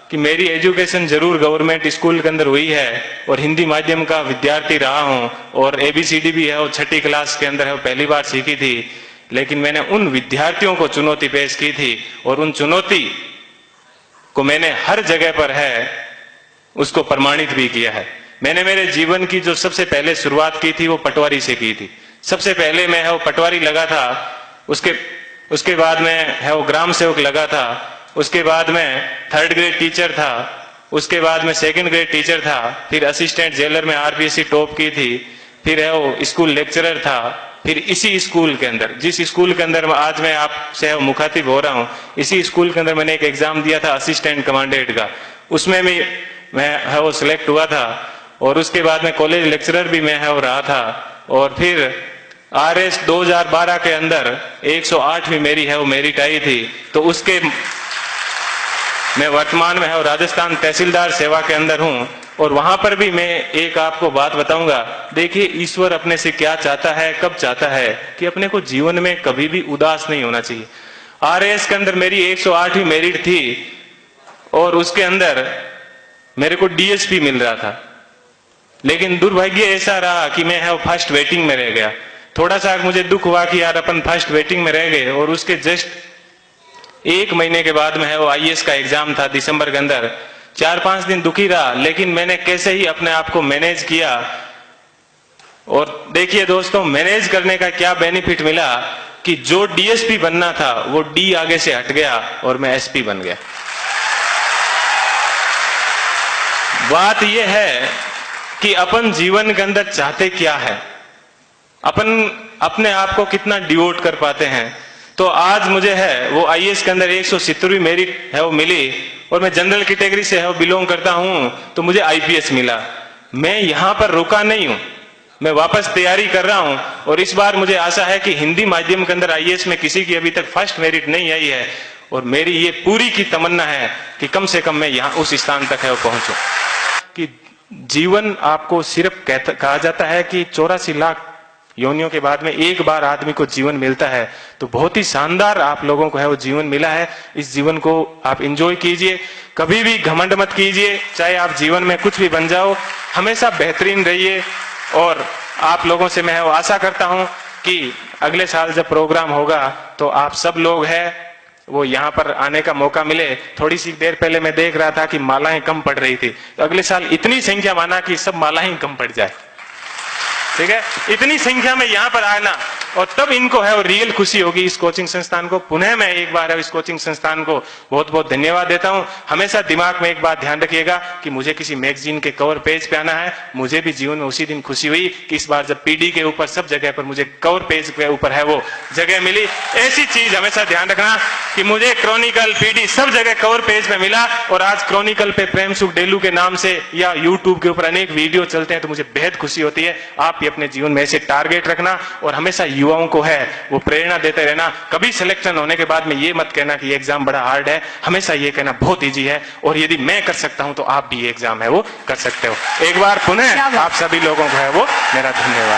कि मेरी एजुकेशन जरूर गवर्नमेंट स्कूल के अंदर हुई है और हिंदी माध्यम का विद्यार्थी रहा हूं और ABCD भी है वो 6ठी क्लास के अंदर है वो पहली बार सीखी थी, लेकिन मैंने उन विद्यार्थियों को चुनौती पेश की थी और उन चुनौती को मैंने हर जगह पर है उसको प्रमाणित भी किया है। मैंने मेरे जीवन की जो सबसे पहले शुरुआत की थी वो पटवारी से की थी। सबसे पहले मैं है वो पटवारी लगा था, उसके बाद में है वो ग्राम सेवक लगा था, उसके बाद में 3rd ग्रेड टीचर था, उसके बाद में 2nd ग्रेड टीचर था, फिर असिस्टेंट जेलर में RPSC टॉप की थी, फिर है वो स्कूल लेक्चरर था, फिर इसी स्कूल के अंदर जिस स्कूल के अंदर आज मैं आपसे मुखातिब हो रहा हूं, इसी स्कूल के अंदर मैंने एक एग्जाम दिया था असिस्टेंट कमांडेंट का, उसमें भी मैं है वो सिलेक्ट हुआ था और उसके बाद में कॉलेज लेक्चरर भी मैं है वो रहा था और फिर RS 2012 के अंदर 108वीं मेरी है वो मेरिट आई थी। तो उसके मैं वर्तमान में है वो राजस्थान तहसीलदार सेवा के अंदर हूं और वहां पर भी मैं एक आपको बात बताऊंगा। देखिए ईश्वर अपने से क्या चाहता है, कब चाहता है कि अपने को जीवन में कभी भी उदास नहीं होना चाहिए। RS के अंदर मेरी 108वीं मेरिट थी और उसके अंदर मेरे को DSP मिल रहा था, लेकिन दुर्भाग्य ऐसा रहा कि मैं है वो फर्स्ट वेटिंग में रह गया। थोड़ा सा मुझे दुख हुआ कि यार अपन फर्स्ट वेटिंग में रह गए और उसके जस्ट 1 महीने के बाद में है वो IAS का एग्जाम था दिसंबर के अंदर। 4-5 दिन दुखी रहा, लेकिन मैंने कैसे ही अपने आप को मैनेज किया और देखिए दोस्तों मैनेज करने का क्या बेनिफिट मिला कि जो DSP बनना था वो D आगे से हट गया और मैं SP बन गया। बात यह है कि अपन जीवन के अंदर चाहते क्या है, अपन अपने आप को कितना डिवोट कर पाते हैं। तो आज मुझे है वो IAS के अंदर 170वीं मेरिट है वो मिली और मैं जनरल कैटेगरी से है वो बिलोंग करता हूं, तो मुझे IPS मिला। मैं यहां पर रुका नहीं हूं, मैं वापस तैयारी कर रहा हूं और इस बार मुझे आशा है कि हिंदी माध्यम के अंदर IAS में किसी की अभी तक फर्स्ट मेरिट नहीं आई है और मेरी ये पूरी की तमन्ना है कि कम से कम मैं यहां उस स्थान तक है वो पहुंचूं। कि जीवन आपको सिर्फ कहा जाता है कि 84 लाख योनियों के बाद में एक बार आदमी को जीवन मिलता है, तो बहुत ही शानदार आप लोगों को है वो जीवन मिला है। इस जीवन को आप एंजॉय कीजिए, कभी भी घमंड मत कीजिए, चाहे आप जीवन में कुछ भी बन जाओ, हमेशा बेहतरीन रहिए। और आप लोगों से मैं वो आशा करता हूं कि अगले साल जब प्रोग्राम होगा तो आप सब लोग हैं वो यहाँ पर आने का मौका मिले। थोड़ी सी देर पहले मैं देख रहा था कि मालाएं कम पड़ रही थी, तो अगले साल इतनी संख्या माना कि सब मालाएं कम पड़ जाए, ठीक है, इतनी संख्या में यहाँ पर आना और तब इनको है वो रियल खुशी होगी। इस कोचिंग संस्थान को पुनः मैं एक बार है इस कोचिंग संस्थान को बहुत बहुत धन्यवाद देता हूँ। हमेशा दिमाग में एक बात ध्यान रखिएगा कि मुझे किसी मैगजीन के कवर पेज पे आना है। मुझे भी जीवन में उसी दिन खुशी हुई कि इस बार जब PD के ऊपर सब जगह पर मुझे कवर पेज के ऊपर है वो जगह मिली। ऐसी चीज हमेशा ध्यान रखना कि मुझे क्रॉनिकल PD सब जगह कवर पेज पे मिला और आज क्रॉनिकल पे प्रेम सुख डेलू के नाम से या यूट्यूब के ऊपर अनेक वीडियो चलते हैं, तो मुझे बेहद खुशी होती है। आप भी अपने जीवन में ऐसे टारगेट रखना और हमेशा युवाओं को है वो प्रेरणा देते रहना। कभी सिलेक्शन होने के बाद में ये मत कहना कि ये एग्जाम बड़ा हार्ड है, हमेशा ये कहना बहुत इजी है और यदि मैं कर सकता हूं तो आप भी ये एग्जाम है वो कर सकते हो। एक बार पुनः आप सभी लोगों को है वो मेरा धन्यवाद।